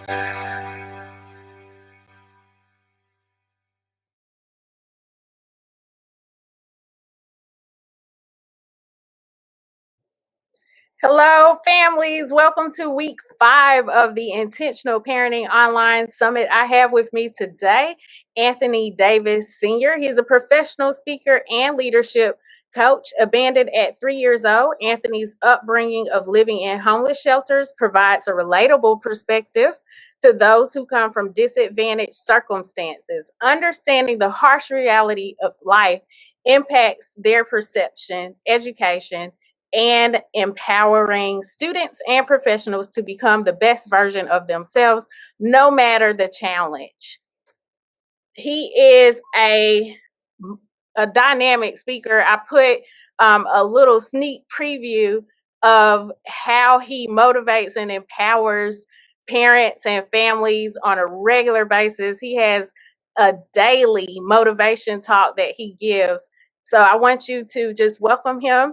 Hello, families. Welcome to week 5 of the Intentional Parenting Online Summit. I have with me today Anthony Davis Sr. He's a professional speaker and leadership coach. Abandoned at 3 years old, Anthony's upbringing of living in homeless shelters provides a relatable perspective to those who come from disadvantaged circumstances. Understanding the harsh reality of life impacts their perception, education, and empowering students and professionals to become the best version of themselves, no matter the challenge. He is a dynamic speaker. I put a little sneak preview of how he motivates and empowers parents and families on a regular basis. He has a daily motivation talk that he gives. So I want you to just welcome him.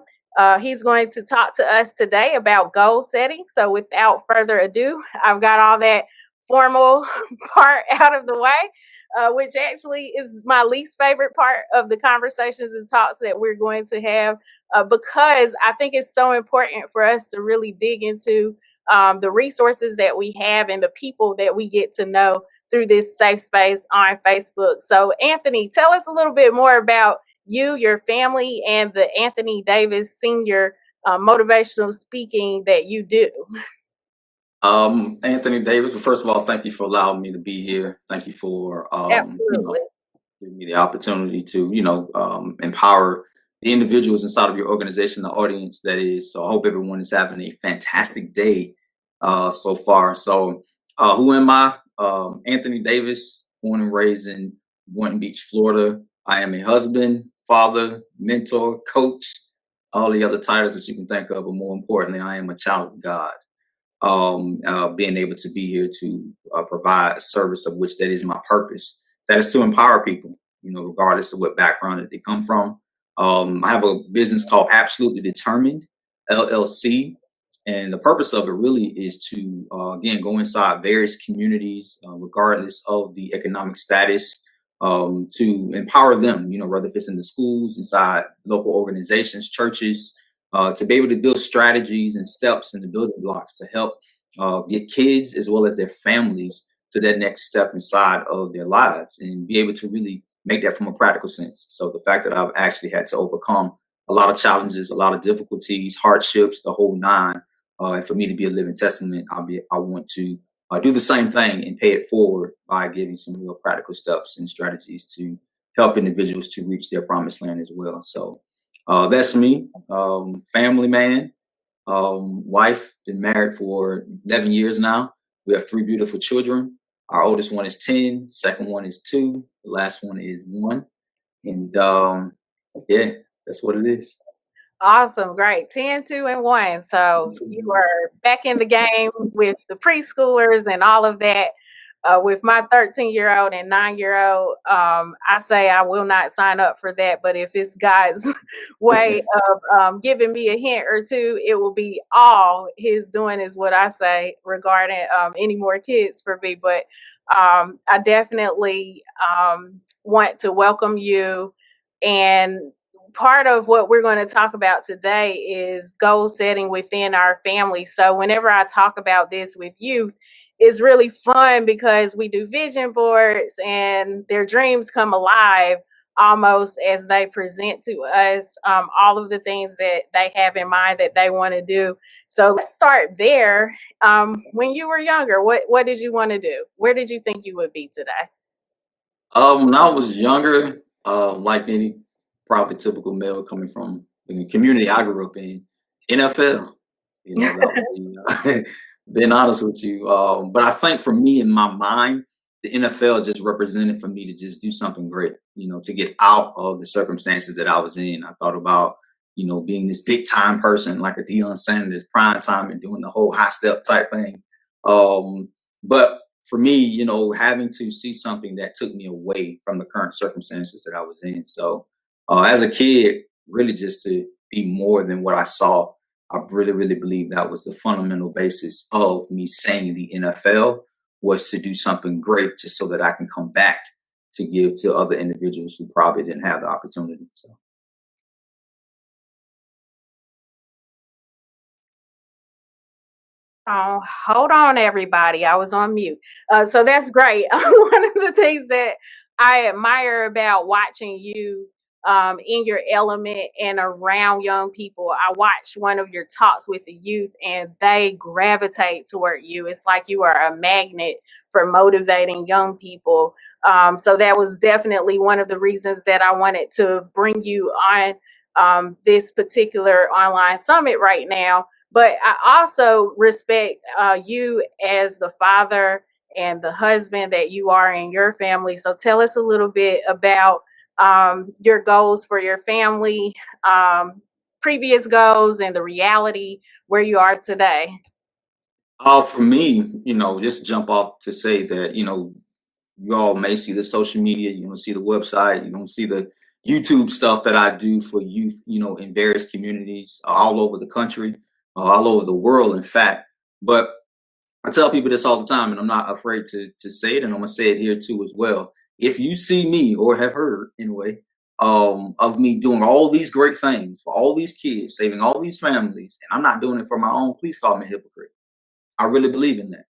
He's going to talk to us today about goal setting. So without further ado, I've got all that formal part out of the way. Which actually is my least favorite part of the conversations and talks that we're going to have, because I think it's so important for us to really dig into the resources that we have and the people that we get to know through this safe space on Facebook. So, Anthony, tell us a little bit more about you, your family, and the Anthony Davis Sr. Motivational speaking that you do. Anthony Davis. Well, first of all, thank you for allowing me to be here. Thank you for Absolutely. giving me the opportunity to empower the individuals inside of your organization, the audience that is. So I hope everyone is having a fantastic day so far. So who am I? Anthony Davis, born and raised in Boynton Beach, Florida. I am a husband, father, mentor, coach, all the other titles that you can think of, but more importantly, I am a child of God. Being able to be here to provide a service of which that is my purpose. That is to empower people, regardless of what background that they come from. I have a business called Absolutely Determined LLC, and the purpose of it really is to again go inside various communities, regardless of the economic status, to empower them. Whether if it's in the schools, inside local organizations, churches, to be able to build strategies and steps and the building blocks to help get kids as well as their families to that next step inside of their lives and be able to really make that from a practical sense. So the fact that I've actually had to overcome a lot of challenges, a lot of difficulties, hardships, the whole nine, and for me to be a living testament, I want to do the same thing and pay it forward by giving some real practical steps and strategies to help individuals to reach their promised land as well. So that's me, family man, wife, been married for 11 years now. We have 3 beautiful children. Our oldest one is 10, second one is 2, the last one is 1. And yeah, that's what it is. Awesome, great. 10, 2, and 1. So you are back in the game with the preschoolers and all of that. With my 13-year-old and 9-year-old, I say I will not sign up for that. But if it's God's way of giving me a hint or two, it will be all His doing, is what I say regarding any more kids for me. But I definitely want to welcome you. And part of what we're going to talk about today is goal setting within our family. So whenever I talk about this with youth, it's really fun because we do vision boards and their dreams come alive almost as they present to us all of the things that they have in mind that they want to do. So let's start there. When you were younger, what did you want to do? Where did you think you would be today? When I was younger, like any probably typical male coming from the community I grew up in, NFL. That was, being honest with you. But I think for me in my mind, the NFL just represented for me to just do something great, to get out of the circumstances that I was in. I thought about, being this big time person like a Deion Sanders, prime time and doing the whole high step type thing. But for me, having to see something that took me away from the current circumstances that I was in. So as a kid, really just to be more than what I saw, I really, really believe that was the fundamental basis of me saying the NFL was to do something great just so that I can come back to give to other individuals who probably didn't have the opportunity. So Oh, hold on, everybody. I was on mute. So that's great. One of the things that I admire about watching you in your element and around young people, I watched one of your talks with the youth and they gravitate toward you. It's like you are a magnet for motivating young people. So that was definitely one of the reasons that I wanted to bring you on this particular online summit right now, but I also respect you as the father and the husband that you are in your family. So tell us a little bit about your goals for your family, um, previous goals, and the reality where you are today. for me, just jump off to say that, you all may see the social media, you don't see the website, you don't see the YouTube stuff that I do for youth, in various communities all over the country, all over the world, in fact. But I tell people this all the time, and I'm not afraid to say it, and I'm gonna say it here too as well. If you see me or have heard anyway of me doing all these great things for all these kids, saving all these families, and I'm not doing it for my own, please call me a hypocrite. I really believe in that.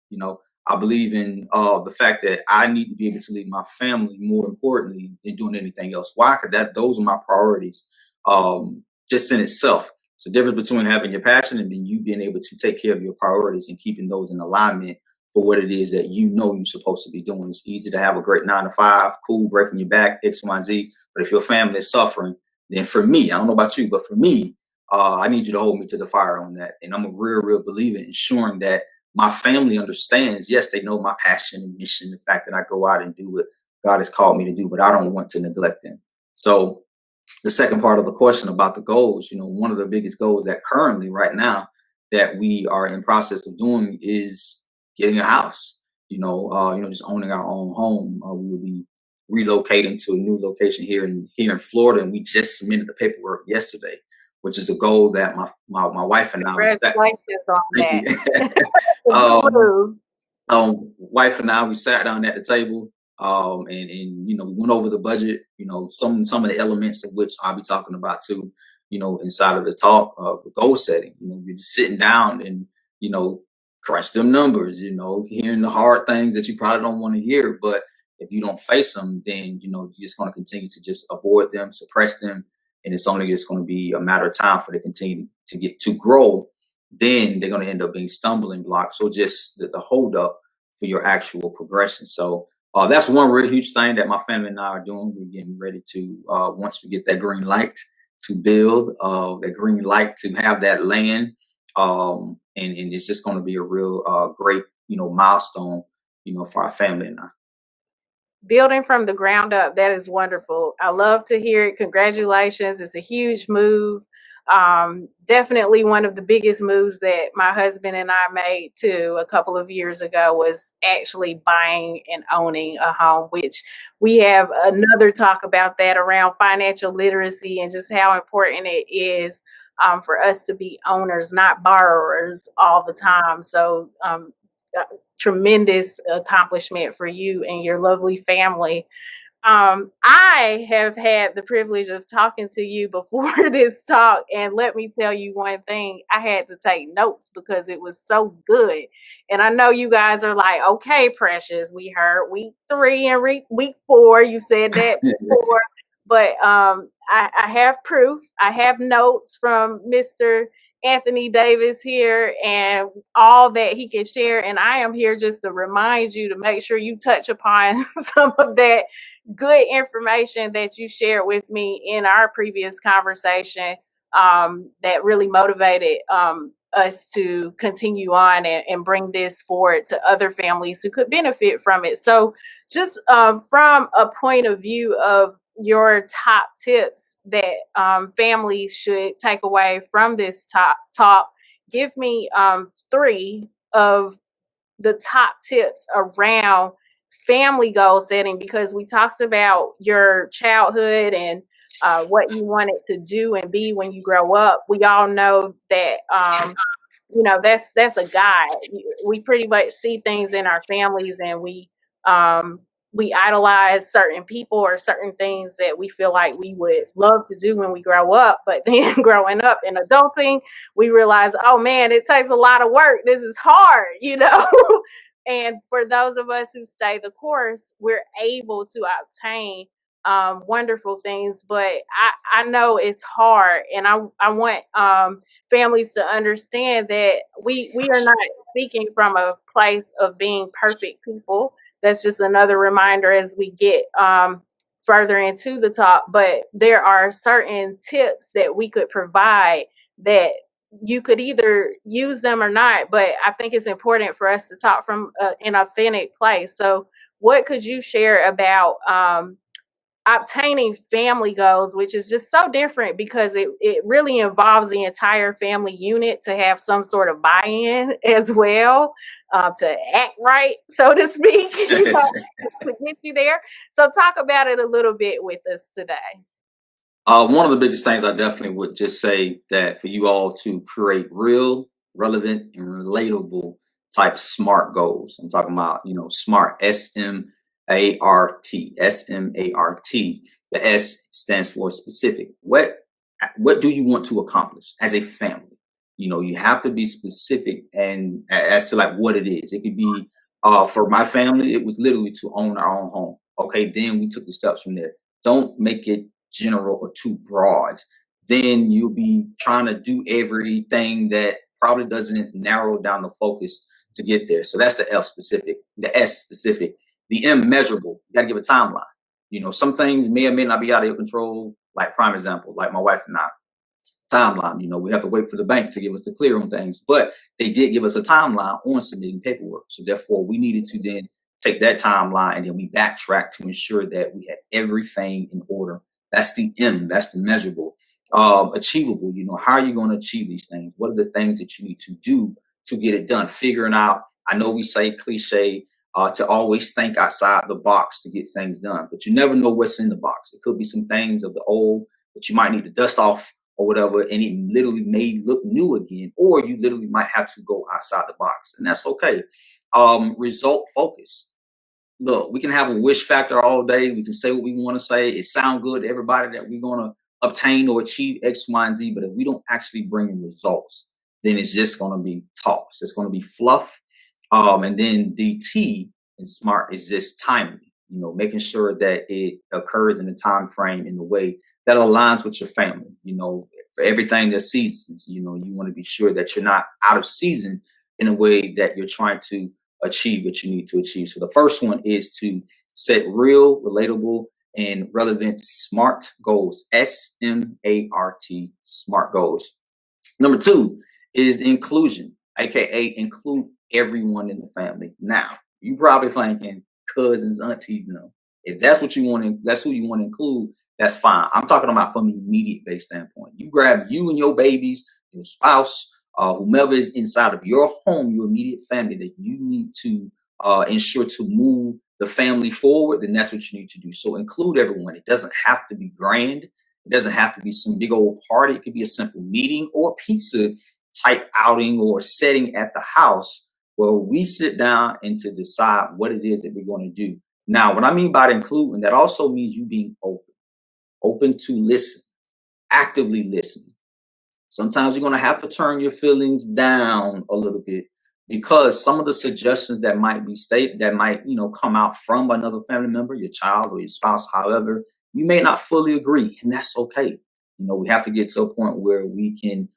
I believe in the fact that I need to be able to leave my family more importantly than doing anything else. Why? Because those are my priorities. Just in itself, it's the difference between having your passion and then you being able to take care of your priorities and keeping those in alignment for what it is that you're supposed to be doing. It's easy to have a great 9 to 5, cool, breaking your back, X, Y, Z. But if your family is suffering, then for me, I don't know about you, but for me, I need you to hold me to the fire on that. And I'm a real believer in ensuring that my family understands. Yes, they know my passion and mission, the fact that I go out and do what God has called me to do, but I don't want to neglect them. So the second part of the question about the goals, one of the biggest goals that currently right now that we are in process of doing is getting a house, just owning our own home. We will be relocating to a new location here in Florida, and we just submitted the paperwork yesterday, which is a goal that my wife and I was set. Congratulations on Thank that. you. Good move. Wife and I, we sat down at the table, and we went over the budget. Some of the elements of which I'll be talking about too. Inside of the talk of goal setting. You're just sitting down and crunch them numbers. Hearing the hard things that you probably don't want to hear, but if you don't face them, then you're just going to continue to just avoid them, suppress them, and it's only just going to be a matter of time for they continue to get to grow. Then they're going to end up being stumbling blocks. So just the hold up for your actual progression. So that's one real huge thing that my family and I are doing. We're getting ready to, once we get that green light to build, that green light to have that land. And it's just going to be a real great, milestone, for our family and I. Building from the ground up, that is wonderful. I love to hear it. Congratulations. It's a huge move. Definitely one of the biggest moves that my husband and I made too a couple of years ago was actually buying and owning a home, which we have another talk about that around financial literacy and just how important it is for us to be owners, not borrowers all the time. So tremendous accomplishment for you and your lovely family. I have had the privilege of talking to you before this talk, and let me tell you one thing, I had to take notes because it was so good. And I know you guys are like, okay, Precious, we heard week 3 and week 4. You said that before, but I have proof. I have notes from Mr. Anthony Davis here and all that he can share. And I am here just to remind you to make sure you touch upon some of that good information that you shared with me in our previous conversation that really motivated us to continue on and bring this forward to other families who could benefit from it. So just from a point of view of your top tips that families should take away from this top talk, give me 3 of the top tips around family goal setting, because we talked about your childhood and what you wanted to do and be when you grow up. We all know that that's a guide. We pretty much see things in our families, and we idolize certain people or certain things that we feel like we would love to do when we grow up. But then growing up and adulting, we realize, oh man, it takes a lot of work. This is hard. And for those of us who stay the course, we're able to obtain wonderful things. But I know it's hard, and I want families to understand that we are not speaking from a place of being perfect people. That's just another reminder as we get further into the talk. But there are certain tips that we could provide that you could either use them or not. But I think it's important for us to talk from an authentic place. So what could you share about obtaining family goals, which is just so different because it really involves the entire family unit to have some sort of buy-in as well, to act right, so to speak, to get you there. So talk about it a little bit with us today. One of the biggest things I definitely would just say that for you all to create real, relevant, and relatable type SMART goals. I'm talking about, SMART, SMART, SMART. The S stands for specific. What do you want to accomplish as a family? You have to be specific and as to like what it is. It could be for my family, it was literally to own our own home. Okay, then we took the steps from there. Don't make it general or too broad. Then you'll be trying to do everything that probably doesn't narrow down the focus to get there. So that's the L specific, the S specific, the M measurable. You got to give a timeline. Some things may or may not be out of your control. Like prime example, like my wife and I, timeline. We have to wait for the bank to give us the clear on things, but they did give us a timeline on submitting paperwork. So therefore, we needed to then take that timeline and then we backtrack to ensure that we had everything in order. That's the M. That's the measurable. Achievable. How are you going to achieve these things? What are the things that you need to do to get it done? Figuring out. I know we say cliche to always think outside the box to get things done, but you never know what's in the box. It could be some things of the old that you might need to dust off or whatever, and it literally may look new again, or you literally might have to go outside the box, and that's okay. Result focus. Look, we can have a wish factor all day. We can say what we want to say. It sounds good to everybody that we're going to obtain or achieve X, Y, and Z. But if we don't actually bring results, then it's just going to be talk. It's going to be fluff. And then the T in SMART is just timely, making sure that it occurs in the time frame in the way that aligns with your family. For everything that seasons, you want to be sure that you're not out of season in a way that you're trying to achieve what you need to achieve. So the first one is to set real, relatable, and relevant SMART goals. SMART, SMART goals. Number 2 is the inclusion, aka include everyone in the family. Now, you probably thinking cousins, aunties, if that's what you want to, that's who you want to include, that's fine. I'm talking about from an immediate based standpoint. You grab you and your babies, your spouse, whomever is inside of your home, your immediate family that you need to ensure to move the family forward, then that's what you need to do. So include everyone. It doesn't have to be grand. It doesn't have to be some big old party. It could be a simple meeting or pizza type outing or setting at the house where we sit down and to decide what it is that we're going to do. Now, what I mean by including, that also means you being open to listen, actively listen. Sometimes you're going to have to turn your feelings down a little bit because some of the suggestions that might be come out from another family member, your child or your spouse, however, you may not fully agree, and that's okay. We have to get to a point where we can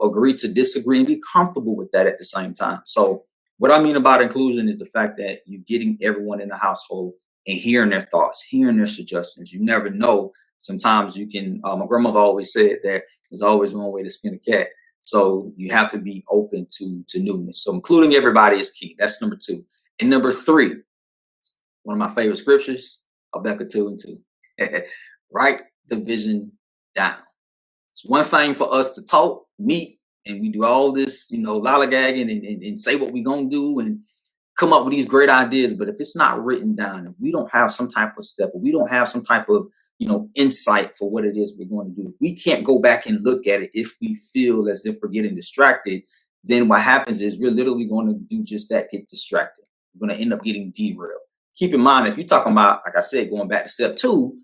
agree to disagree and be comfortable with that at the same time. So what I mean about inclusion is the fact that you're getting everyone in the household and hearing their thoughts, hearing their suggestions. You never know. Sometimes you can, my grandmother always said that there's always one way to skin a cat. So you have to be open to newness. So including everybody is key. That's number 2. And number 3, one of my favorite scriptures, Habakkuk 2:2. Write the vision down. It's one thing for us to talk, meet, and we do all this, lollygagging and say what we're going to do and come up with these great ideas. But if it's not written down, if we don't have some type of step, if we don't have some type of insight for what it is we're going to do, we can't go back and look at it if we feel as if we're getting distracted, then what happens is we're literally going to do just that, get distracted. We're going to end up getting derailed. Keep in mind, if you're talking about, like I said, going back to step 2,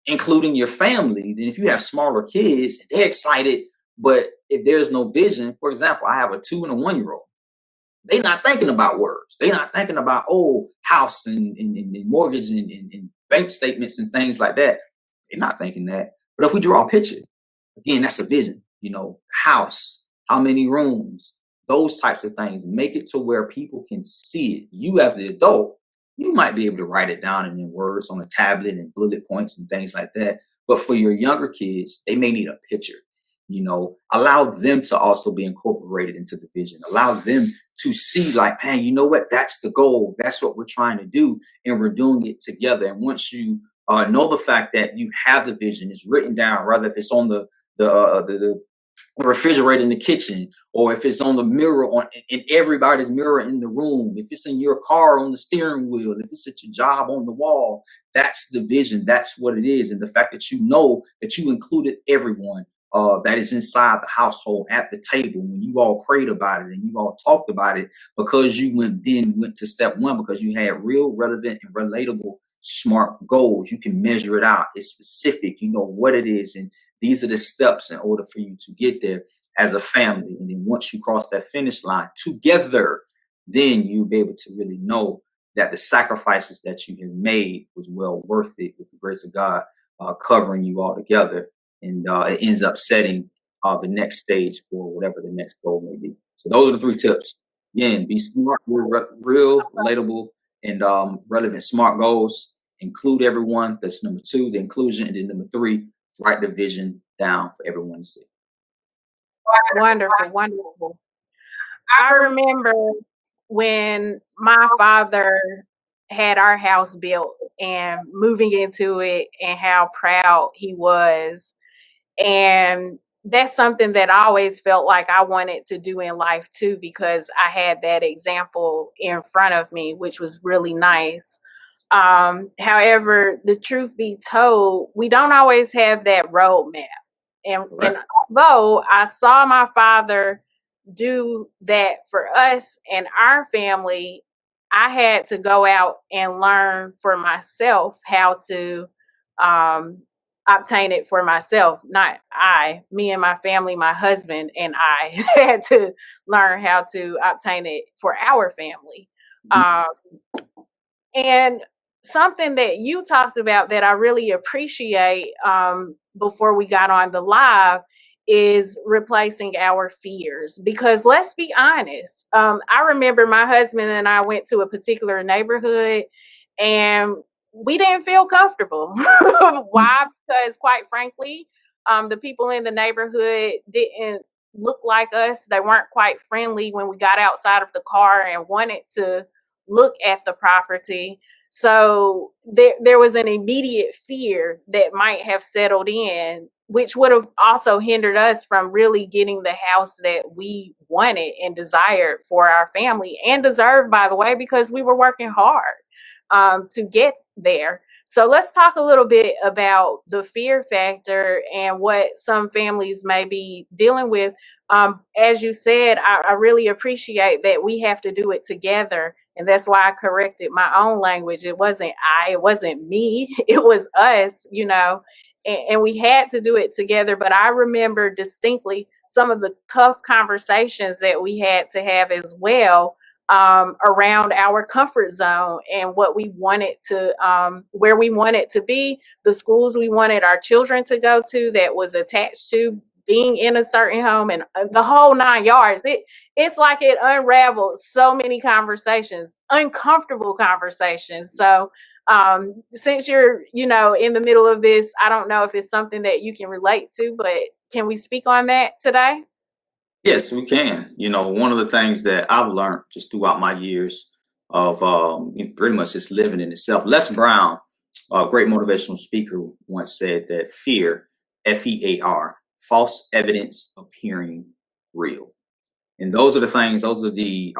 including your family, then if you have smaller kids, they're excited. But if there's no vision, for example, I have a 2 and a 1-year-old. They're not thinking about words. They're not thinking about, house and mortgage and bank statements and things like that. They're not thinking that. But if we draw a picture, again, that's a vision, house, how many rooms, those types of things, make it to where people can see it. You as the adult, you might be able to write it down in words on a tablet and bullet points and things like that. But for your younger kids, they may need a picture. Allow them to also be incorporated into the vision. Allow them to see, like, man, you know what? That's the goal. That's what we're trying to do. And we're doing it together. And once you know the fact that you have the vision, it's written down, rather if it's on the refrigerator in the kitchen, or if it's on the mirror in everybody's mirror in the room, if it's in your car on the steering wheel, if it's at your job on the wall, that's the vision. That's what it is. And the fact that you know that you included everyone that is inside the household at the table when you all prayed about it and you all talked about it, because you went to step 1, because you had real, relevant, and relatable SMART goals. You can measure it out. It's specific. You know what it is. And these are the steps in order for you to get there as a family. And then once you cross that finish line together, then you'll be able to really know that the sacrifices that you have made was well worth it, with the grace of God covering you all together. And it ends up setting the next stage for whatever the next goal may be. So those are the 3 tips. Again, be smart, real, relatable, and relevant SMART goals. Include everyone. That's number 2, the inclusion. And then number 3, write the vision down for everyone to see. Wonderful, wonderful. I remember when my father had our house built and moving into it, and how proud he was. And that's something that I always felt like I wanted to do in life too, because I had that example in front of me, which was really nice. However, the truth be told, we don't always have that roadmap. And although I saw my father do that for us and our family, I had to go out and learn for myself how to obtain it for myself. Not me and my family, my husband and I had to learn how to obtain it for our family. And something that you talked about that I really appreciate before we got on the live is replacing our fears. Because let's be honest, I remember my husband and I went to a particular neighborhood and we didn't feel comfortable. Why? Because quite frankly, the people in the neighborhood didn't look like us. They weren't quite friendly when we got outside of the car and wanted to look at the property. So there was an immediate fear that might have settled in, which would have also hindered us from really getting the house that we wanted and desired for our family, and deserved, by the way, because we were working hard to get there. So let's talk a little bit about the fear factor and what some families may be dealing with. As you said, I really appreciate that we have to do it together. And that's why I corrected my own language. It wasn't it wasn't me, it was us, and we had to do it together. But I remember distinctly some of the tough conversations that we had to have as well, around our comfort zone and what we wanted to, where we wanted to be, the schools we wanted our children to go to that was attached to being in a certain home, and the whole 9 yards. It's like it unraveled so many conversations, uncomfortable conversations. So since you're, in the middle of this, I don't know if it's something that you can relate to, but can we speak on that today? Yes, we can. One of the things that I've learned just throughout my years of pretty much just living in itself. Les Brown, a great motivational speaker, once said that fear, FEAR, false evidence appearing real. And those are the things, those are the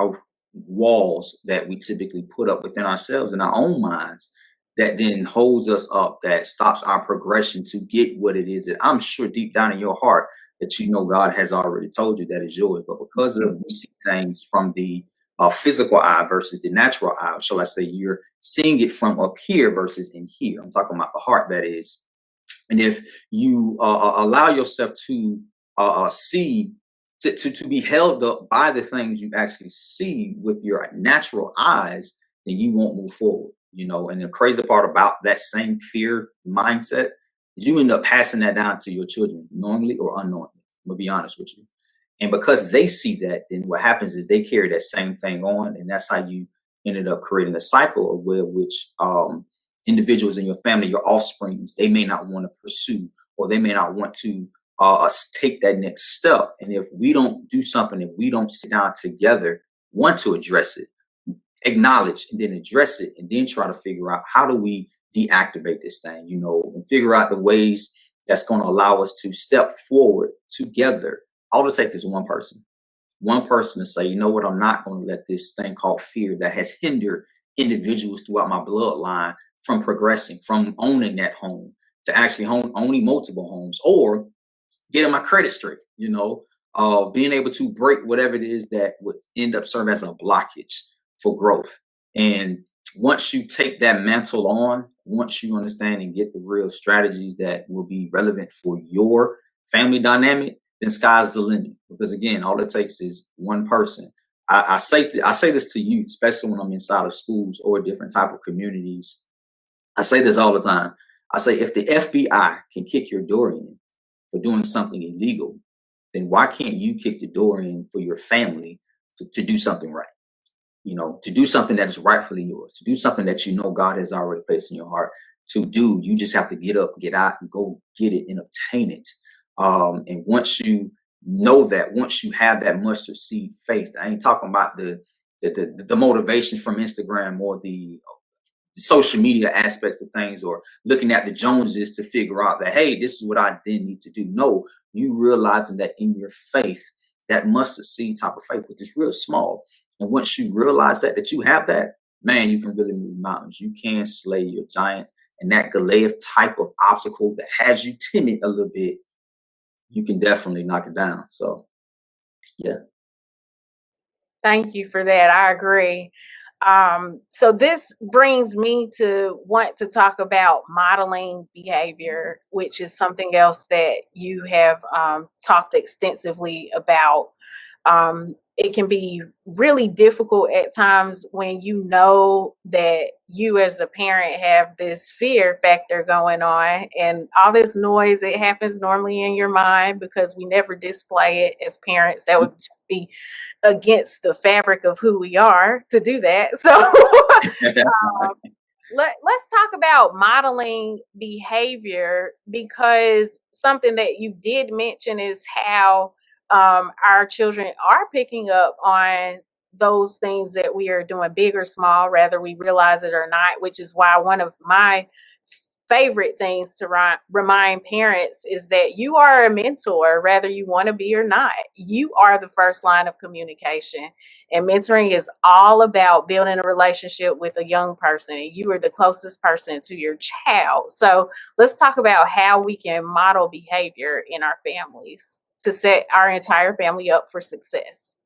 walls that we typically put up within ourselves in our own minds that then holds us up, that stops our progression to get what it is that I'm sure deep down in your heart that you know God has already told you that is yours. But because of we see things from the physical eye versus the natural eye, shall I say, you're seeing it from up here versus in here. I'm talking about the heart, that is. And if you allow yourself to see, to be held up by the things you actually see with your natural eyes, then you won't move forward. You know, and the crazy part about that same fear mindset is you end up passing that down to your children, knowingly or unknowingly. I'm gonna be honest with you. And because they see that, then what happens is they carry that same thing on, and that's how you ended up creating a cycle of where which individuals in your family, your offsprings, they may not want to pursue, or they may not want to take that next step. And if we don't do something, if we don't sit down together, want to address it, acknowledge, and then address it, and then try to figure out how do we deactivate this thing, you know, and figure out the ways that's going to allow us to step forward together. All it takes is one person to say, you know what, I'm not going to let this thing called fear that has hindered individuals throughout my bloodline from progressing, from owning that home, to actually owning multiple homes, or getting my credit straight, you know, being able to break whatever it is that would end up serving as a blockage for growth. And once you take that mantle on, once you understand and get the real strategies that will be relevant for your family dynamic, then sky's the limit. Because again, all it takes is one person. I say this to youth, especially when I'm inside of schools or different type of communities. I say this all the time. I say, if the FBI can kick your door in for doing something illegal, then why can't you kick the door in for your family to do something right? You know, to do something that is rightfully yours, to do something that you know God has already placed in your heart to do. You just have to get up, get out, and go get it and obtain it. And once you know that, once you have that mustard seed faith, I ain't talking about the motivation from Instagram or the social media aspects of things, or looking at the Joneses to figure out that, hey, this is what I then need to do. No, you realizing that in your faith, that mustard seed type of faith, which is real small. And once you realize that you have that, man, you can really move mountains. You can slay your giant. And that Goliath type of obstacle that has you timid a little bit, you can definitely knock it down. So, yeah. Thank you for that. I agree. So this brings me to want to talk about modeling behavior, which is something else that you have talked extensively about. It can be really difficult at times when you know that you as a parent have this fear factor going on, and all this noise, it happens normally in your mind because we never display it as parents. That would just be against the fabric of who we are to do that. So let's talk about modeling behavior, because something that you did mention is how our children are picking up on those things that we are doing, big or small, whether we realize it or not, which is why one of my favorite things to remind parents is that you are a mentor, whether you want to be or not. You are the first line of communication, and mentoring is all about building a relationship with a young person, and you are the closest person to your child. So let's talk about how we can model behavior in our families to set our entire family up for success.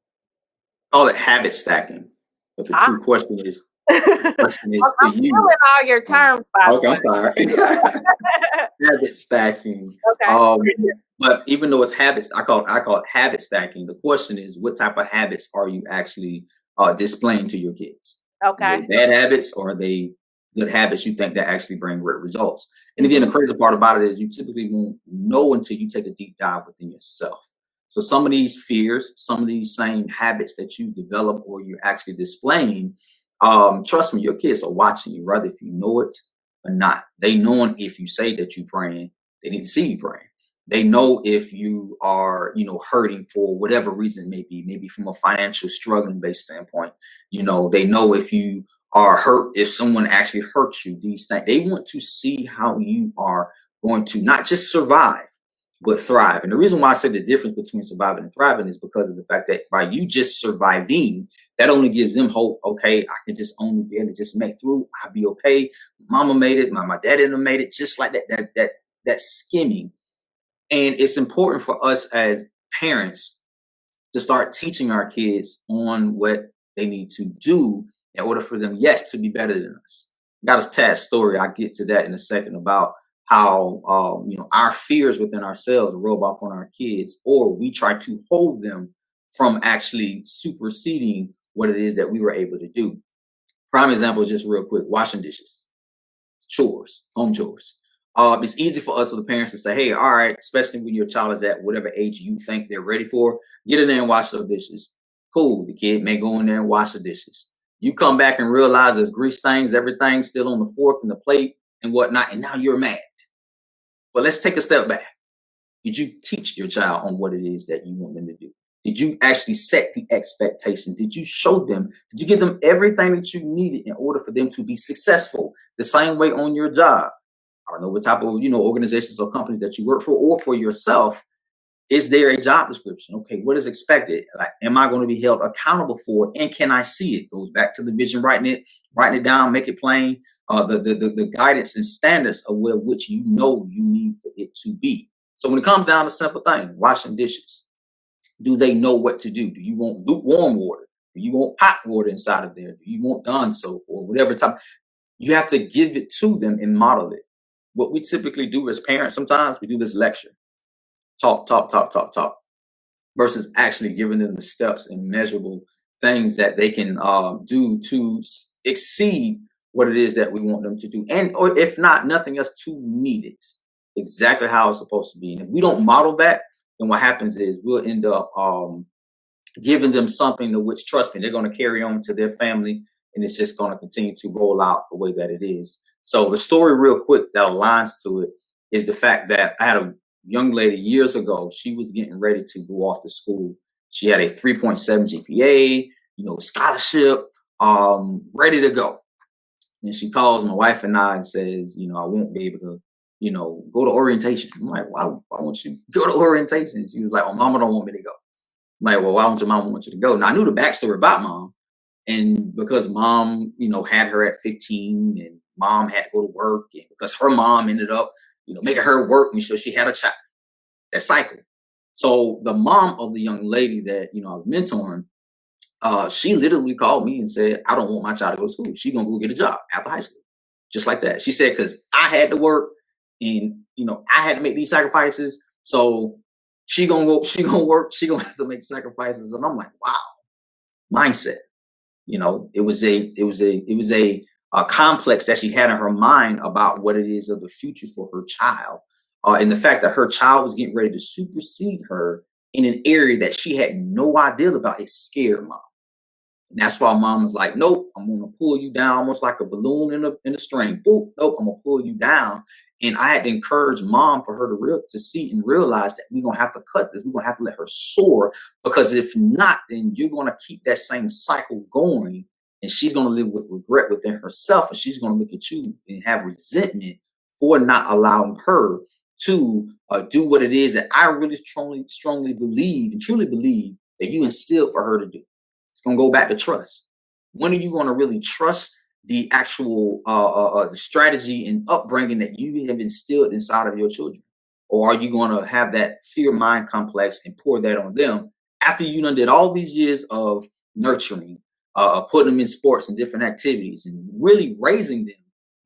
Call it habit stacking. But the true question is, I'm stealing all your terms, by the way. I'm sorry. Habit stacking. Okay. But even though it's habits, I call it habit stacking. The question is, what type of habits are you actually displaying to your kids? Okay. Are they bad habits, or are they good habits you think that actually bring great results? And again, the crazy part about it is you typically won't know until you take a deep dive within yourself. So some of these fears, some of these same habits that you develop or you're actually displaying, trust me, your kids are watching you, whether if you know it or not. They know if you say that you're praying, they need to see you praying. They know if you are, hurting for whatever reason it may be, maybe from a financial struggling based standpoint. They know if you are hurt, if someone actually hurts you, these things. They want to see how you are going to not just survive, but thrive. And the reason why I say the difference between surviving and thriving is because of the fact that by you just surviving, that only gives them hope. Okay, I can just only be able to just make through. I'll be okay. Mama made it. My daddy made it. Just like that skimming. And it's important for us as parents to start teaching our kids on what they need to do in order for them, yes, to be better than us. Got a tad story. I'll get to that in a second about how our fears within ourselves rub off on our kids, or we try to hold them from actually superseding what it is that we were able to do. Prime example, just real quick, washing dishes, chores, home chores. It's easy for us as the parents to say, hey, all right, especially when your child is at whatever age you think they're ready for, get in there and wash those dishes. Cool. The kid may go in there and wash the dishes. You come back and realize there's grease stains, everything still on the fork and the plate and whatnot, and now you're mad. But let's take a step back. Did you teach your child on what it is that you want them to do? Did you actually set the expectation? Did you show them? Did you give them everything that you needed in order for them to be successful? The same way on your job. I don't know what type of organizations or companies that you work for, or for yourself. Is there a job description? Okay, what is expected? Like, am I going to be held accountable for it? And can I see it? Goes back to the vision, writing it down, make it plain. The guidance and standards of which you need for it to be. So when it comes down to simple things, washing dishes, do they know what to do? Do you want lukewarm water? Do you want hot water inside of there? Do you want Dawn soap or whatever type? You have to give it to them and model it. What we typically do as parents, sometimes we do this lecture, talk, versus actually giving them the steps and measurable things that they can do to exceed what it is that we want them to do. And, or if not, nothing else, to meet it exactly how it's supposed to be. And if we don't model that, then what happens is we'll end up giving them something to which, trust me, they're going to carry on to their family, and it's just going to continue to roll out the way that it is. So the story real quick that aligns to it is the fact that I had a young lady years ago. She was getting ready to go off to school. She had a 3.7 GPA, scholarship, ready to go. And she calls my wife and I and says, I won't be able to, go to orientation. I'm like, why won't you go to orientation? She was like, well, mama don't want me to go. I'm like, well, why won't your mama want you to go? Now I knew the backstory about mom. And because mom, had her at 15 and mom had to go to work, and because her mom ended up, making her work and so she had a child. That cycle. So the mom of the young lady that, I was mentoring, she literally called me and said, I don't want my child to go to school. She's going to go get a job after high school. Just like that. She said, because I had to work and, I had to make these sacrifices. So she going to work. She going to have to make sacrifices. And I'm like, wow, mindset. It was a complex that she had in her mind about what it is of the future for her child. And the fact that her child was getting ready to supersede her in an area that she had no idea about, it scared mom. And that's why mom was like, nope, I'm going to pull you down almost like a balloon in a string. Boop, nope, I'm going to pull you down. And I had to encourage mom for her to see and realize that we're going to have to cut this. We're going to have to let her soar, because if not, then you're going to keep that same cycle going. And she's going to live with regret within herself. And she's going to look at you and have resentment for not allowing her to do what it is that I really strongly believe and truly believe that you instilled for her to do. It's going to go back to trust. When are you going to really trust the actual the strategy and upbringing that you have instilled inside of your children? Or are you going to have that fear mind complex and pour that on them after you done did all these years of nurturing, putting them in sports and different activities and really raising them?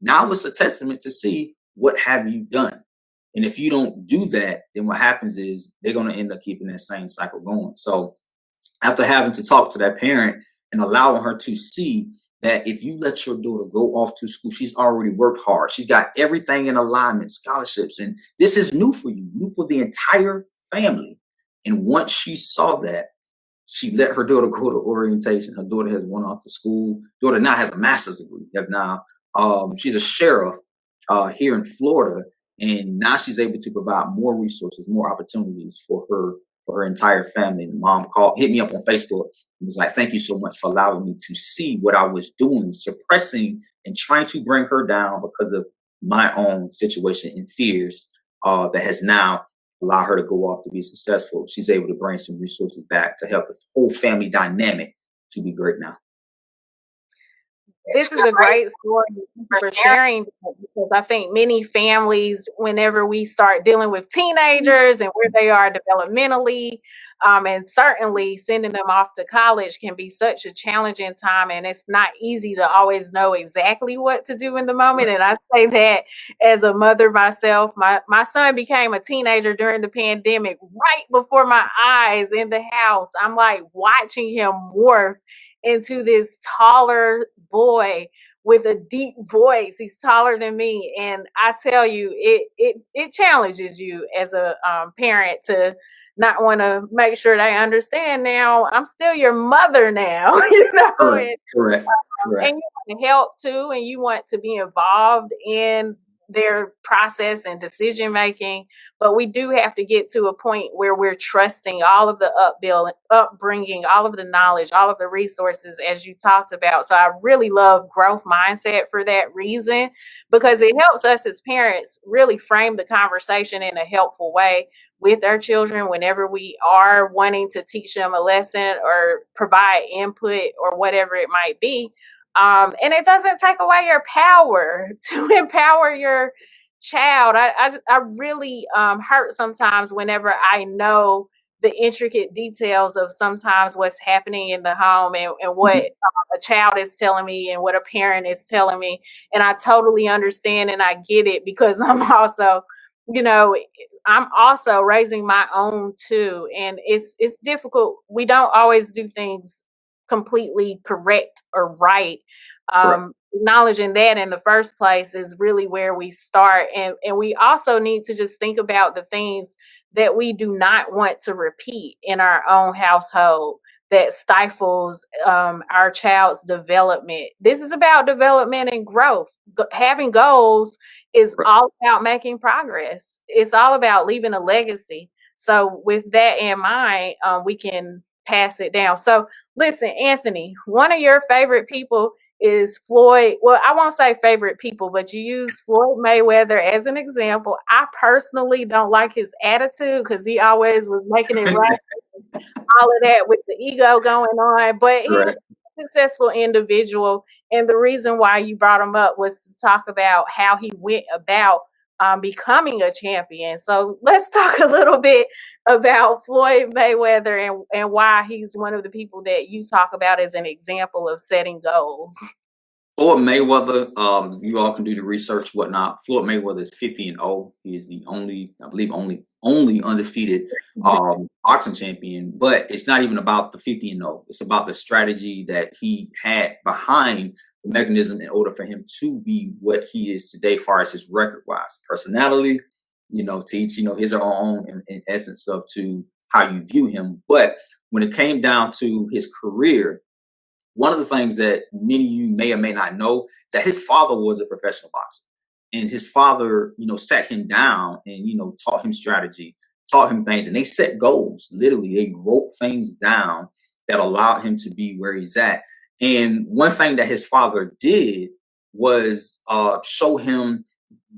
Now it's a testament to see what have you done. And if you don't do that, then what happens is they're going to end up keeping that same cycle going. So after having to talk to that parent and allowing her to see that if you let your daughter go off to school, she's already worked hard. She's got everything in alignment, scholarships, and this is new for you, new for the entire family. And once she saw that, she let her daughter go to orientation. Her daughter has went off to school. Daughter now has a master's degree. She's a sheriff here in Florida. And now she's able to provide more resources, more opportunities for her entire family. And mom hit me up on Facebook and was like, thank you so much for allowing me to see what I was doing, suppressing and trying to bring her down because of my own situation and fears that has now allowed her to go off to be successful. She's able to bring some resources back to help the whole family dynamic to be great now. This is a great story. Thank you for sharing that, because I think many families, whenever we start dealing with teenagers and where they are developmentally, and certainly sending them off to college can be such a challenging time, and it's not easy to always know exactly what to do in the moment. And I say that as a mother myself. My son became a teenager during the pandemic, right before my eyes in the house. I'm like watching him morph into this taller boy with a deep voice. He's taller than me, and I tell you, it challenges you as a parent to not want to make sure they understand. Now I'm still your mother now, Correct. and Correct. Correct. you want to help too, and you want to be involved in their process and decision making. But we do have to get to a point where we're trusting all of the upbringing, all of the knowledge, all of the resources, as you talked about. So I really love growth mindset for that reason, because it helps us as parents really frame the conversation in a helpful way with our children whenever we are wanting to teach them a lesson or provide input or whatever it might be. And it doesn't take away your power to empower your child. I really hurt sometimes whenever I know the intricate details of sometimes what's happening in the home, and what Mhm. a child is telling me and what a parent is telling me. And I totally understand and I get it, because I'm also, you know, I'm also raising my own too. And it's difficult. We don't always do things completely correct or right. Correct. Acknowledging that in the first place is really where we start. And we also need to just think about the things that we do not want to repeat in our own household that stifles our child's development. This is about development and growth. Having goals is Correct. all about making progress. It's all about leaving a legacy. So, with that in mind, we can pass it down. So, listen, Anthony, one of your favorite people is Floyd. Well, I won't say favorite people, but you use Floyd Mayweather as an example. I personally don't like his attitude, because he always was making it right, all of that with the ego going on. But he's Correct. a successful individual. And the reason why you brought him up was to talk about how he went about becoming a champion. So let's talk a little bit about Floyd Mayweather, and why he's one of the people that you talk about as an example of setting goals. Floyd Mayweather, you all can do the research, whatnot. Floyd Mayweather is 50-0. He is the only, I believe, only undefeated boxing champion. But it's not even about the 50-0. It's about the strategy that he had behind the mechanism in order for him to be what he is today, far as his record wise, personality. To each, his or own in essence of to how you view him. But when it came down to his career, one of the things that many of you may or may not know is that his father was a professional boxer. And his father, sat him down and, taught him strategy, taught him things, and they set goals. Literally, they wrote things down that allowed him to be where he's at. And one thing that his father did was show him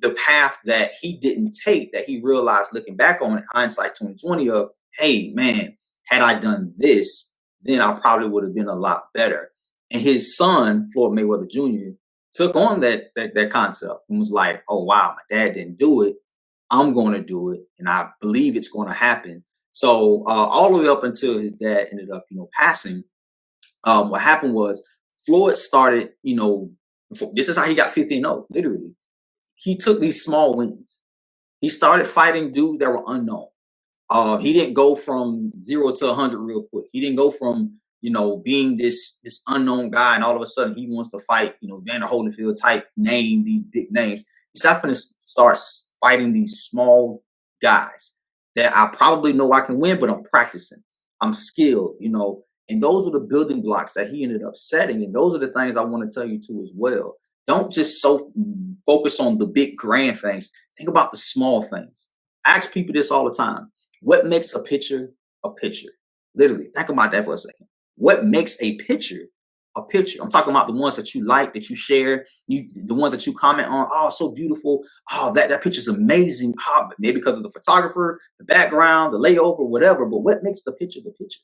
the path that he didn't take, that he realized looking back on it, hindsight 2020, of, hey, man, had I done this, then I probably would have been a lot better. And his son, Floyd Mayweather Jr., took on that concept and was like, oh, wow, my dad didn't do it. I'm going to do it. And I believe it's going to happen. So all the way up until his dad ended up, passing, what happened was Floyd started, this is how he got 50-0, literally. He took these small wins. He started fighting dudes that were unknown. He didn't go from 0 to 100 real quick. He didn't go from being this unknown guy, and all of a sudden he wants to fight Vander Holyfield type name, these big names. He's not going to start fighting these small guys that I probably know I can win, but I'm practicing. I'm skilled, and those are the building blocks that he ended up setting. And those are the things I want to tell you too as well. Don't just so focus on the big grand things. Think about the small things. I ask people this all the time. What makes a picture a picture? Literally, think about that for a second. What makes a picture a picture? I'm talking about the ones that you like, that you share, the ones that you comment on. Oh, so beautiful. Oh, that picture's amazing. Oh, maybe because of the photographer, the background, the layover, whatever. But what makes the picture the picture?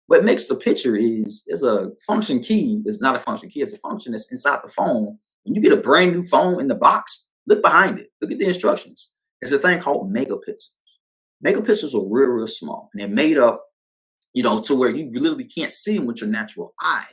What makes the picture is a function key. It's not a function key. It's a function that's inside the phone. When you get a brand new phone in the box, look behind it. Look at the instructions. There's a thing called megapixels. Megapixels are real, real small, and they're made up, to where you literally can't see them with your natural eye.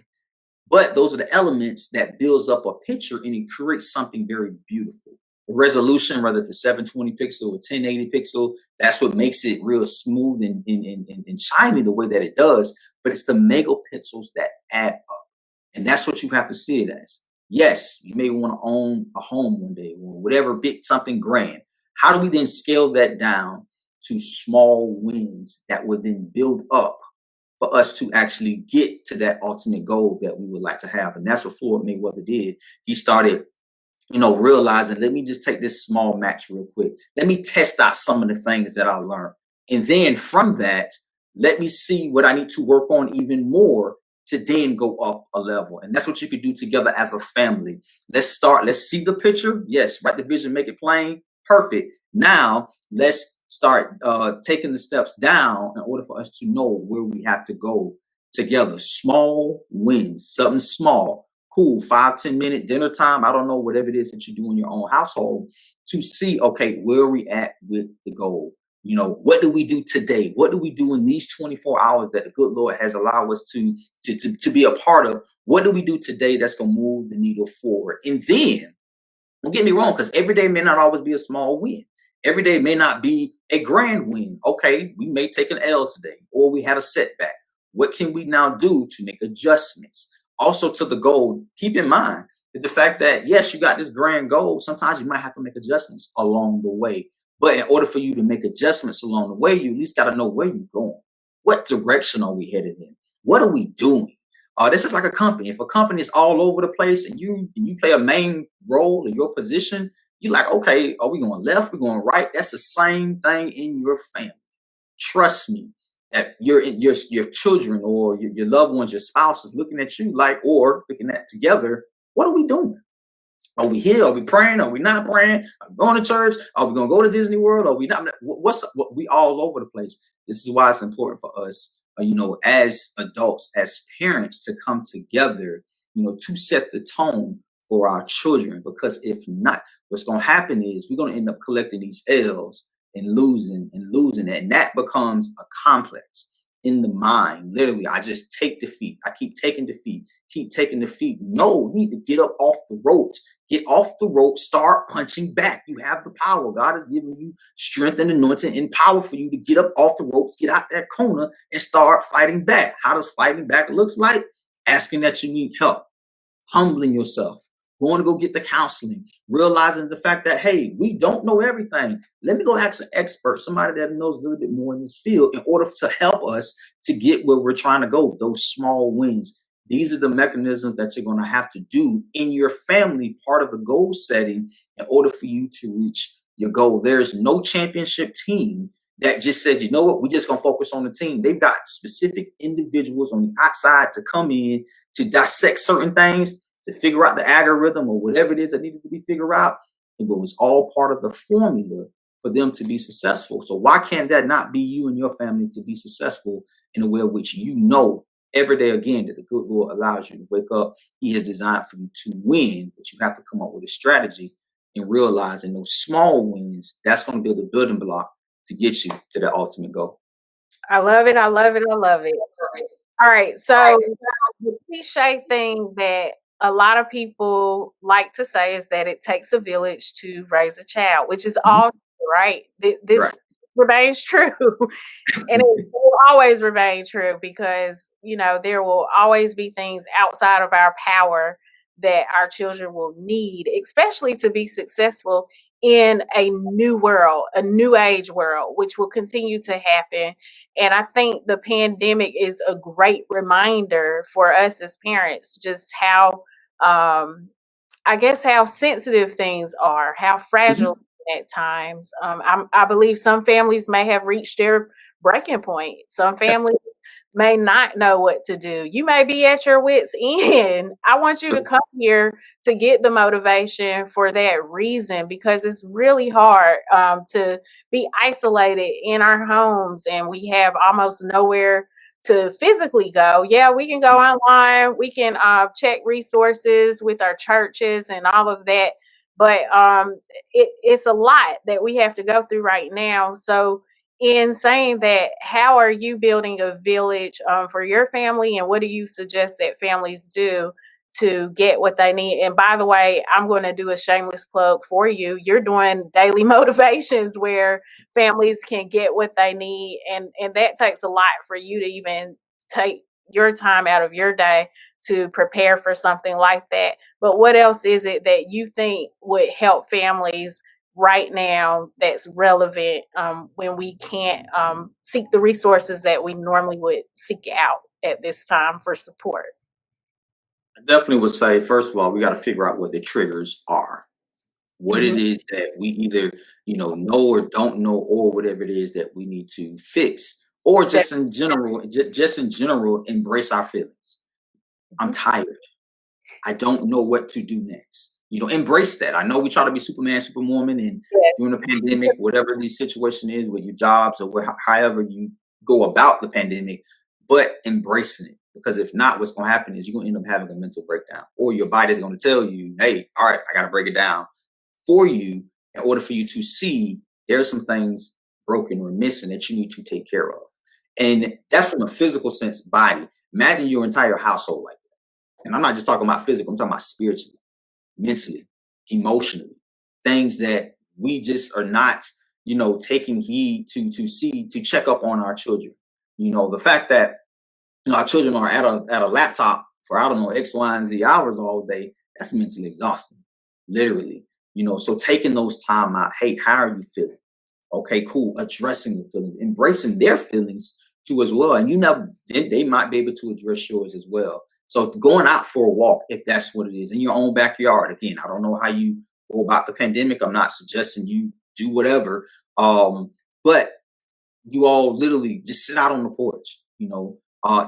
But those are the elements that builds up a picture and it creates something very beautiful. The resolution, whether it's a 720 pixel or 1080 pixel, that's what makes it real smooth and shiny the way that it does. But it's the megapixels that add up. And that's what you have to see it as. Yes, you may want to own a home one day or whatever, big something grand. How do we then scale that down to small wins that would then build up for us to actually get to that ultimate goal that we would like to have? And that's what Floyd Mayweather did. He started, realizing, let me just take this small match real quick. Let me test out some of the things that I learned. And then from that, let me see what I need to work on even more to then go up a level. And that's what you could do together as a family. Let's see the picture. Yes, write the vision, make it plain. Perfect. Now let's start taking the steps down in order for us to know where we have to go together. Small wins, something small. Cool, 5-10 minute dinner time. I don't know, whatever it is that you do in your own household to see, okay, where are we at with the goal? What do we do today? What do we do in these 24 hours that the good Lord has allowed us to be a part of? What do we do today that's going to move the needle forward? And then, don't get me wrong, because every day may not always be a small win. Every day may not be a grand win. Okay, we may take an L today, or we had a setback. What can we now do to make adjustments? Also to the goal, keep in mind that the fact that, yes, you got this grand goal, sometimes you might have to make adjustments along the way. But in order for you to make adjustments along the way, you at least got to know where you're going. What direction are we headed in? What are we doing? This is like a company. If a company is all over the place and you play a main role in your position, you're like, okay, are we going left? We're going right? That's the same thing in your family. Trust me, that your children or your loved ones, your spouse is looking at you like, or looking at together, what are we doing? Are we here? Are we praying? Are we not praying? Are we going to church? Are we going to go to Disney World? Are we not? We all over the place. This is why it's important for us, as adults, as parents, to come together, to set the tone for our children. Because if not, what's going to happen is we're going to end up collecting these L's and losing it. And that becomes a complex in the mind. Literally, I just take defeat. I keep taking defeat. No, you need to get up off the ropes. Get off the rope, start punching back. You have the power. God has given you strength and anointing and power for you to get up off the ropes, get out that corner and start fighting back. How does fighting back look like? Asking that you need help, humbling yourself, going to go get the counseling, realizing the fact that, hey, we don't know everything. Let me go ask an expert, somebody that knows a little bit more in this field in order to help us to get where we're trying to go, those small wins. These are the mechanisms that you're going to have to do in your family, part of the goal setting, in order for you to reach your goal. There's no championship team that just said, you know what, we're just going to focus on the team. They've got specific individuals on the outside to come in to dissect certain things, to figure out the algorithm or whatever it is that needed to be figured out. It was all part of the formula for them to be successful. So why can't that not be you and your family to be successful in a way in which every day, again, that the good Lord allows you to wake up? He has designed for you to win, but you have to come up with a strategy and realizing those small wins, that's going to be the building block to get you to the ultimate goal. I love it. I love it. I love it. All right. So the cliche thing that a lot of people like to say is that it takes a village to raise a child, which is all right. This Right. remains true. And it will always remain true because, there will always be things outside of our power that our children will need, especially to be successful in a new world, a new age world, which will continue to happen. And I think the pandemic is a great reminder for us as parents, just how, how sensitive things are, how fragile at times. I believe some families may have reached their breaking point. Some families may not know what to do. You may be at your wit's end. I want you to come here to get the motivation for that reason, because it's really hard to be isolated in our homes and we have almost nowhere to physically go. Yeah, we can go online. We can check resources with our churches and all of that. But it's a lot that we have to go through right now. So, in saying that, how are you building a village for your family, and what do you suggest that families do to get what they need? And by the way, I'm going to do a shameless plug for you. You're doing daily motivations where families can get what they need, and that takes a lot for you to even take your time out of your day to prepare for something like that. But what else is it that you think would help families right now that's relevant when we can't seek the resources that we normally would seek out at this time for support? I definitely would say, first of all, we got to figure out what the triggers are. What it Hmm. is that we either, know or don't know, or whatever it is that we need to fix, or just in general, just in general, embrace our feelings. I'm tired. I don't know what to do next. Embrace that. I know we try to be Superman, Superwoman, and during the pandemic, whatever the situation is with your jobs or however you go about the pandemic, but embracing it. Because if not, what's going to happen is you're going to end up having a mental breakdown, or your body's going to tell you, "Hey, all right, I got to break it down for you in order for you to see there's some things broken or missing that you need to take care of." And that's from a physical sense, body. Imagine your entire household like that. And I'm not just talking about physical, I'm talking about spiritually, mentally, emotionally, things that we just are not, taking heed to see, to check up on our children. The fact that our children are at a laptop for, I don't know, X, Y, and Z hours all day, that's mentally exhausting, literally. So taking those time out, hey, how are you feeling? Okay, cool. Addressing the feelings, embracing their feelings too as well. And they might be able to address yours as well. So going out for a walk, if that's what it is, in your own backyard. Again, I don't know how you go about the pandemic. I'm not suggesting you do whatever. But you all literally just sit out on the porch,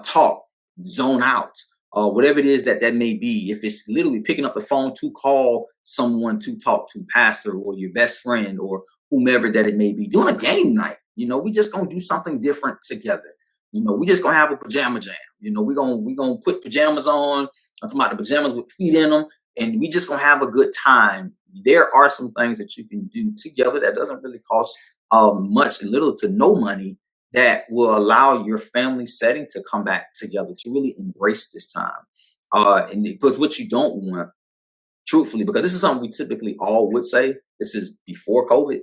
talk, zone out, whatever it is that may be. If it's literally picking up the phone to call someone to talk to, pastor or your best friend or whomever that it may be, doing a game night. We just gonna do something different together. We just gonna have a pajama jam. We gonna put pajamas on. I'm talking about the pajamas with feet in them, and we just gonna have a good time. There are some things that you can do together that doesn't really cost much, little to no money, that will allow your family setting to come back together, to really embrace this time. And because what you don't want, truthfully, because this is something we typically all would say, this is before COVID,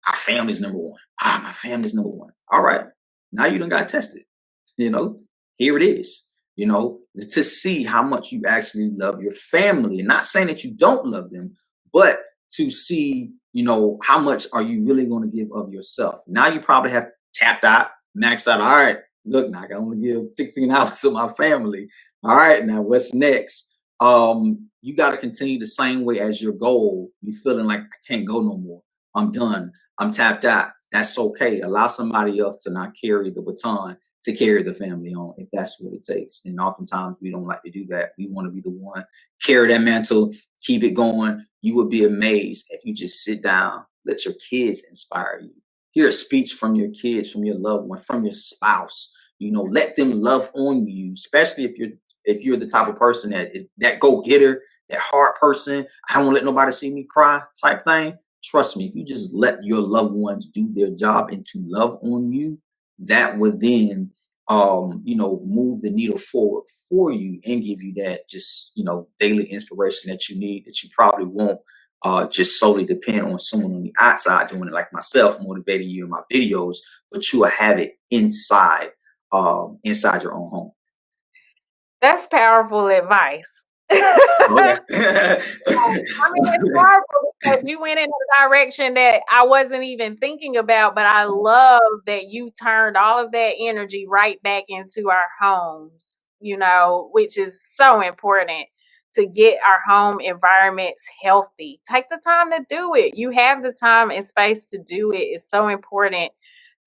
our family's number one. My family's number one. All right. Now you done got tested. Here it is. To see how much you actually love your family. And not saying that you don't love them, but to see, how much are you really going to give of yourself. Now you probably have tapped out, maxed out. All right, look, now I can only give 16 hours to my family. All right, now what's next? You got to continue the same way as your goal. You feeling like, I can't go no more. I'm done. I'm tapped out. That's okay. Allow somebody else to not carry the baton, to carry the family on, if that's what it takes. And oftentimes we don't like to do that. We want to be the one, carry that mantle, keep it going. You would be amazed if you just sit down, let your kids inspire you. Hear a speech from your kids, from your loved one, from your spouse. Let them love on you, especially if you're the type of person that is that go-getter, that hard person. I don't want to let nobody see me cry type thing. Trust me, if you just let your loved ones do their job and to love on you, that would then move the needle forward for you and give you that just daily inspiration that you need, that you probably won't just solely depend on someone on the outside doing it, like myself, motivating you in my videos, but you will have it inside your own home. That's powerful advice. Okay. I mean, it's powerful because you went in a direction that I wasn't even thinking about, but I love that you turned all of that energy right back into our homes, which is so important to get our home environments healthy. Take the time to do it. You have the time and space to do it. It's so important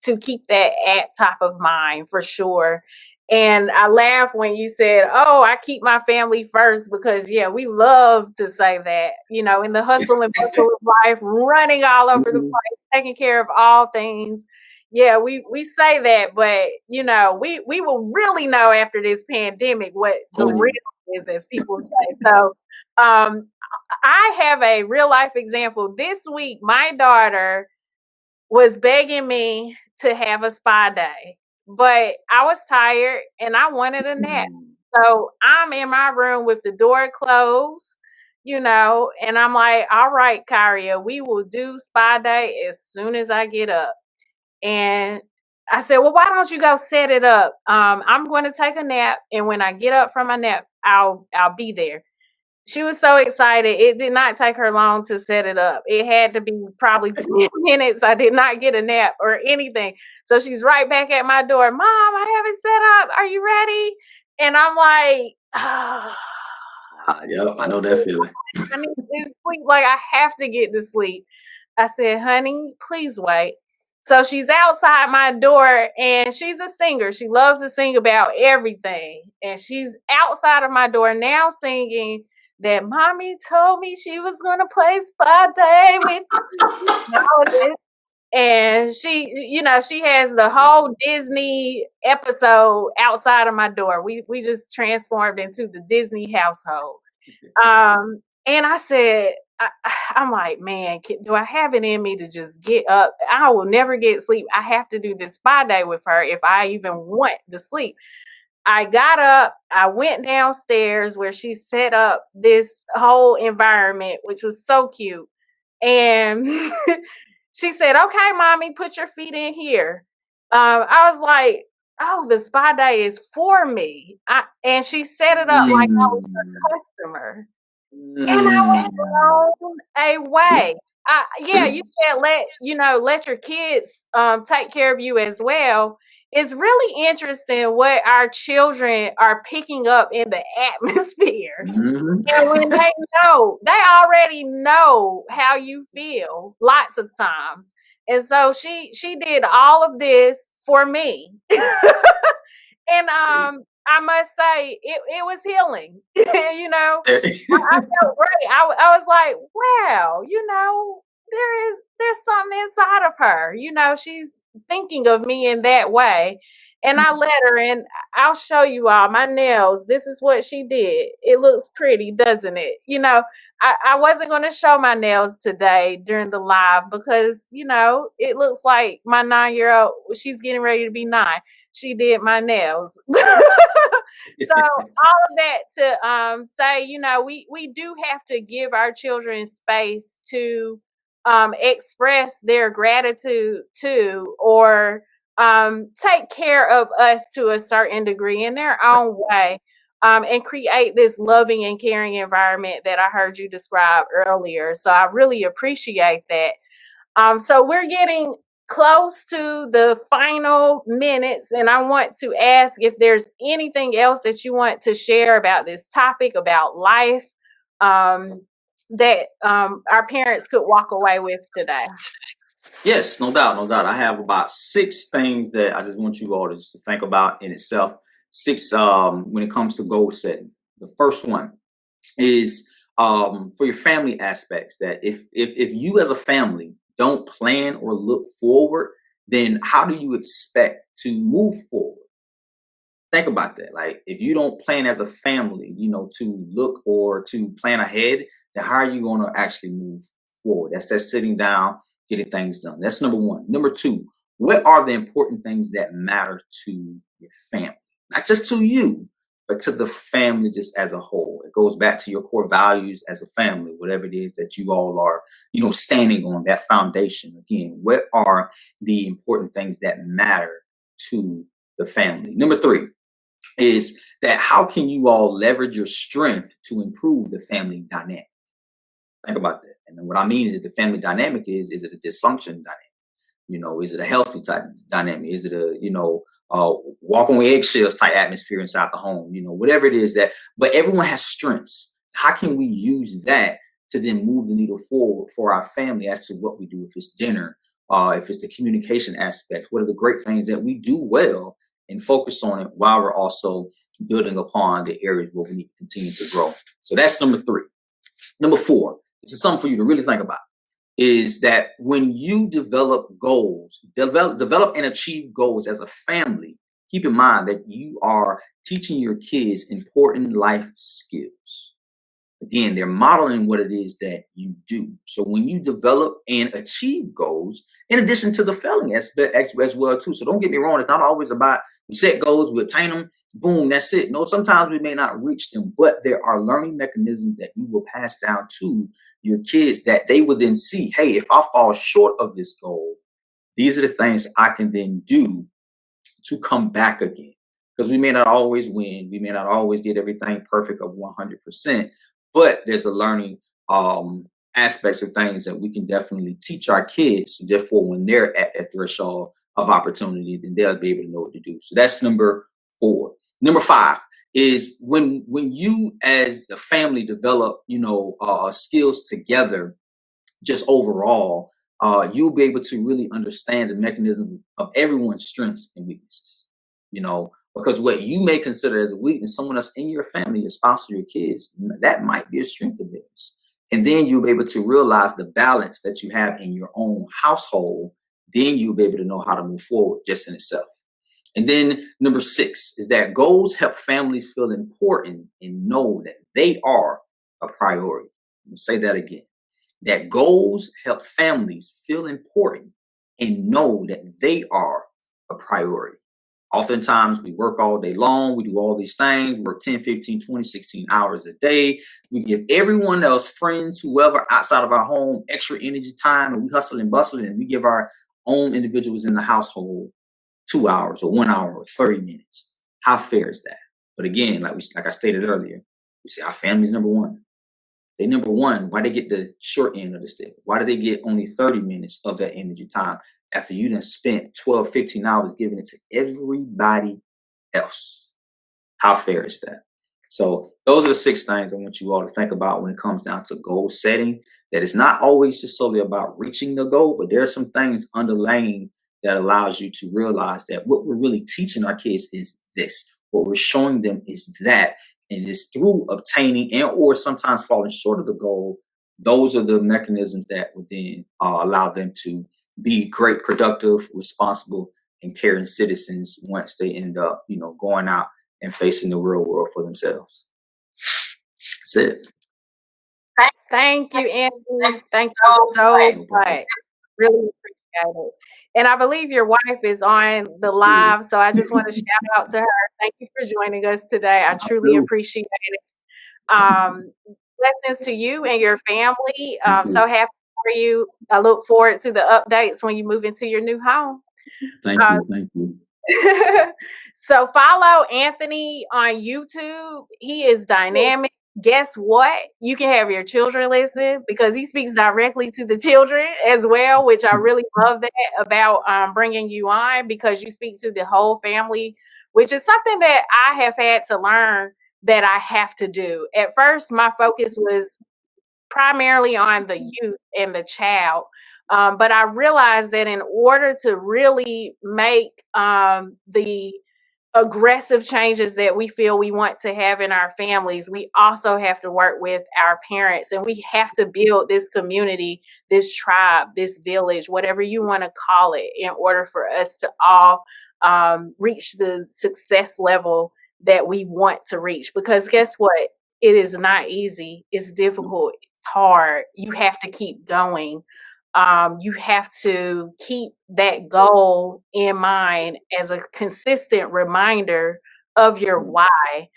to keep that at top of mind for sure. And I laugh when you said, "Oh, I keep my family first," because yeah, we love to say that, in the hustle and bustle of life, running all over the place, taking care of all things. Yeah, we say that, but you know, we will really know after this pandemic what the Oh real yeah. is, as people say. So, I have a real life example. This week, my daughter was begging me to have a spa day, but I was tired and I wanted a nap. Mm. So I'm in my room with the door closed, you know, and I'm like, all right, Karia, we will do spa day as soon as I get up. And I said, well, why don't you go set it up? I'm going to take a nap. And when I get up from my nap, I'll be there. She was so excited. It did not take her long to set it up. It had to be probably 10 minutes. I did not get a nap or anything. So she's right back at my door. Mom, I have it set up. Are you ready? And I'm like, Yep, I know that feeling. I need to sleep. Like, I have to get to sleep. I said, honey, please wait. So she's outside my door and she's a singer. She loves to sing about everything. And she's outside of my door now singing that mommy told me she was going to play Spa Day with me. And she, you know, she has the whole Disney episode outside of my door. We just transformed into the Disney household. And I said, I'm like, man, do I have it in me to just get up? I will never get sleep. I have to do this spa day with her if I even want to sleep. I got up, I went downstairs where she set up this whole environment, which was so cute. And she said, okay, mommy, put your feet in here. I was like, oh, the spa day is for me. And she set it up like I was Mm. a customer. And I Mm. was blown away. Yeah, you can't let your kids take care of you as well. It's really interesting what our children are picking up in the atmosphere. Mhm. And when they already know how you feel lots of times. And so she did all of this for me. And See? I must say it was healing. You know, There- I felt great. I was like, wow, you know, there's something inside of her. You know, she's thinking of me in that way. And I let her, and I'll show you all my nails. This is what she did. It looks pretty, doesn't it? You know, I wasn't going to show my nails today during the live because, you know, it looks like my 9-year-old, she's getting ready to be 9. She did my nails. So all of that to say, you know, we do have to give our children space to express their gratitude to, or take care of us to a certain degree in their own way, and create this loving and caring environment that I heard you describe earlier. So I really appreciate that. So we're getting close to the final minutes, and I want to ask if there's anything else that you want to share about this topic, about life, that our parents could walk away with today. Yes, no doubt, no doubt. I have about 6 things that I just want you all to just think about in itself. 6 when it comes to goal setting. The first one is for your family aspects, that if you as a family don't plan or look forward, then how do you expect to move forward? Think about that. Like, if you don't plan as a family, to look or to plan ahead, then how are you going to actually move forward? That's that sitting down, getting things done. That's number one. Number two, what are the important things that matter to your family? Not just to you, but to the family just as a whole. It goes back to your core values as a family, whatever it is that you all are, standing on, that foundation. Again, what are the important things that matter to the family? Number three is that how can you all leverage your strength to improve the family dynamic? Think about that. And then what I mean is, the family dynamic is it a dysfunction dynamic? Is it a healthy type dynamic? Is it a, walk on eggshells type atmosphere inside the home? Whatever it is that, but everyone has strengths. How can we use that to then move the needle forward for our family as to what we do? If it's dinner, if it's the communication aspects, what are the great things that we do well, and focus on it while we're also building upon the areas where we need to continue to grow. So that's number three. Number four, this is something for you to really think about. is that when you develop goals, develop and achieve goals as a family, keep in mind that you are teaching your kids important life skills. Again, they're modeling what it is that you do. So when you develop and achieve goals, in addition to the failing aspect as well too. So don't get me wrong, it's not always about we set goals, we attain them, boom, that's it. No, sometimes we may not reach them, but there are learning mechanisms that you will pass down to your kids that they will then see, hey, if I fall short of this goal, these are the things I can then do to come back again. Because we may not always win, we may not always get everything perfect of 100%, but there's a learning aspects of things that we can definitely teach our kids. Therefore, when they're at that threshold of opportunity, then they'll be able to know what to do. So that's number 4. Number 5 is when you as the family develop, skills together, just overall, you'll be able to really understand the mechanism of everyone's strengths and weaknesses. Because what you may consider as a weakness, someone else in your family, your spouse or your kids, that might be a strength of theirs. And then you'll be able to realize the balance that you have in your own household. Then you'll be able to know how to move forward just in itself. And then number 6 is that goals help families feel important and know that they are a priority. I'll say that again. That goals help families feel important and know that they are a priority. Oftentimes we work all day long. We do all these things, work 10, 15, 20, 16 hours a day. We give everyone else, friends, whoever outside of our home, extra energy time, and we hustle and bustle, and we give our own individuals in the household 2 hours or 1 hour or 30 minutes. How fair is that? But again, like I stated earlier, we say our family's number one. They number one. Why they get the short end of the stick? Why do they get only 30 minutes of that energy time after you done spent 12, 15 hours giving it to everybody else? How fair is that? So those are the 6 things I want you all to think about when it comes down to goal setting. That it's not always just solely about reaching the goal, but there are some things underlying that allows you to realize that what we're really teaching our kids is this. What we're showing them is that. And it is through obtaining and or sometimes falling short of the goal. Those are the mechanisms that would then allow them to be great, productive, responsible, and caring citizens once they end up, going out and facing the real world for themselves. That's it. Thank you, Anthony. Thank you so much. Really appreciate it. And I believe your wife is on the live, so I just want to shout out to her. Thank you for joining us today. I truly appreciate it. Blessings to you and your family. So happy for you. I look forward to the updates when you move into your new home. Thank you. So follow Anthony on YouTube. He is dynamic. Guess what? You can have your children listen because he speaks directly to the children as well, which I really love that about bringing you on because you speak to the whole family, which is something that I have had to learn that I have to do. At first, my focus was primarily on the youth and the child. But I realized that in order to really make the aggressive changes that we feel we want to have in our families, we also have to work with our parents, and we have to build this community, this tribe, this village, whatever you want to call it, in order for us to all reach the success level that we want to reach. Because guess what? It is not easy. It's difficult. It's hard. You have to keep going. You have to keep that goal in mind as a consistent reminder of your why.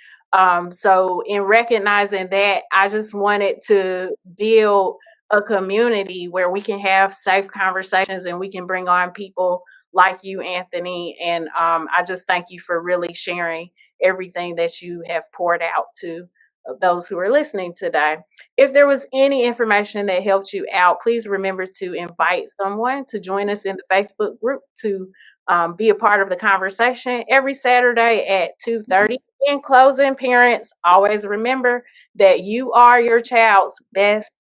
So in recognizing that, I just wanted to build a community where we can have safe conversations and we can bring on people like you, Anthony. And I just thank you for really sharing everything that you have poured out to those who are listening today. If there was any information that helped you out, please remember to invite someone to join us in the Facebook group to be a part of the conversation every Saturday at 2:30. In closing, parents, always remember that you are your child's best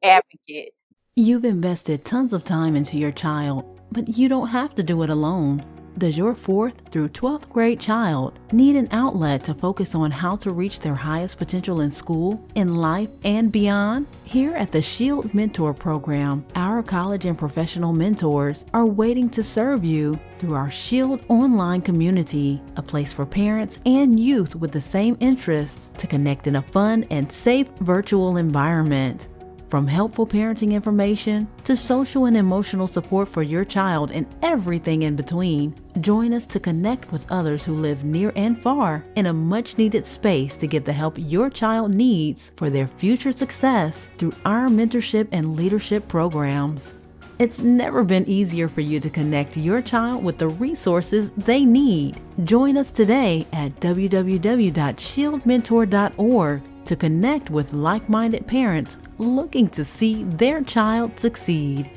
advocate. You've invested tons of time into your child, but you don't have to do it alone. Does your 4th through 12th grade child need an outlet to focus on how to reach their highest potential in school, in life, and beyond? Here at the Shield Mentor Program, our college and professional mentors are waiting to serve you through our Shield online community, a place for parents and youth with the same interests to connect in a fun and safe virtual environment. From helpful parenting information to social and emotional support for your child and everything in between, join us to connect with others who live near and far in a much-needed space to get the help your child needs for their future success through our mentorship and leadership programs. It's never been easier for you to connect your child with the resources they need. Join us today at www.shieldmentor.org to connect with like-minded parents looking to see their child succeed.